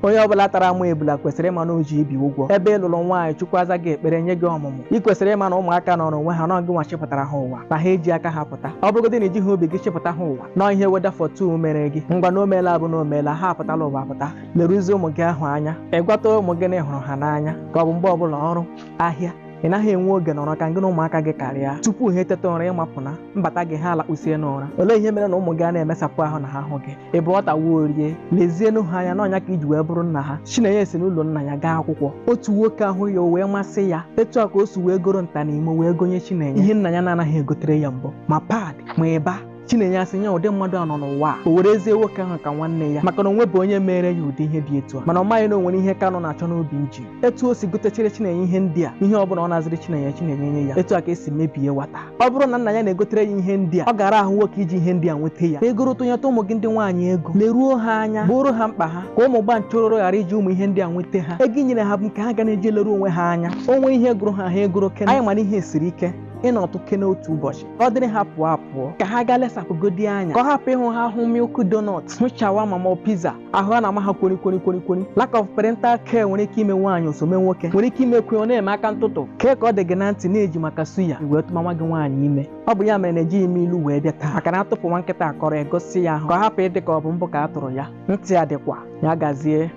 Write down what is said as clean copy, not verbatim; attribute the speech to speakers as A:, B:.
A: onye ọbụla tara amụ ebula kwesịrị ịma na o ji ibi ụgwọ ebe ị lụrụ nwaanyị Chukwu aza gị ekpere nye gị ọmụmụ ị kwesịrị ịma na ụmụaka nọrọ onwe ha n'ọgị nwa chịpụtara ha ụwa ma ha eji aka ha pụta ọ bụrụgodị na ijighị obi gị chịpụta ha ụwa na ihe weda fotu mere gị ngwa na o meela bụ na o meela ha apụtala ụwa apụta leruzie ụmụ gị ahụ anya ịgwata ụmụ gị na ịhụrụ ha n'anya ka ọ bụ mgbe ọbụla ọrụ ahịa ị naghị enwe oge nọrọ ka gị na ụmụaka gị karịa tupu ha eteta ụra ịmapụna mbata gị ha alakpụsie n'ụra olee ihe mere na ụmụ gị a na-emesapụ ahụ na ha hụ gị ị bụ ọta wuo rie lezienụ ha anya n'ọnya ka iji wee bụrụ nna ha Chinenye si n'ụlọ nna ya gaa akwụkwọ otu nwoke ahụ ya o wee masị ya etu a ka o si wee goro nta n'ime wee gonye Chinenye ihe nna ya na-anaghị egotere ya mbụ ma pad ma ịba Chinenye asị nye ụdị mmadụ a nọ n'ụwa o were ezie nwoke ahụ ka nwanne ya maka na onwe bụ onye mere ya ụdị ihe dị etu a mana ọ maghị na o nwere ihe Kanụ na-achọ n'obi nji etu o si gotechiri Chinenye ihe ndị a ihe ọ bụla ọ na-azịrị Chinenye nye ya etu a ka esi mebie nwata ọ bụrụ na nna ya na-egotere ya ihe ndị a ọ gara ahụ nwoke iji ihe ndị a nweta ya egoro tụnyeta ụmụ gị ndị nwaanyị ego leruo ha anya bụrụ ha mkpa ha ka ụmụ gba nchororo ghara iji ụmụ ihe ndị a nweta ha ego inyere ha bụ nke ha ga na-eji leruo onwe ha anya onwe ihe gụrụ ha egoro kene anyị mana ihe siri ike ịnọtụ kene otu ụbọchị ọ dịrị ha pụọ ka ha gaa lesapụgodi anya ka ọ hapụ ịhụ ha hụ milk donut hụ shawarma ma pizza ahụ a na-ama ha kwori lack of parental care nwere ike ime nwaanyị osome nwoke nwere ike ime kwe ọ na-eme aka ntụtụ kee ka ọ dị gị na ntị na-eji maka suya wee tụma nwa gị nwaanyị ime ọ bụ ya mere na-ejighị ime ilu wee bịa taa maka na atụpụ nwa nkịta akọrọ egosi ya ahụ ka ọ hapụ ịdị ka ọ bụ mbụ ka a tụrụ ya ntị ya dịkwa ya gazie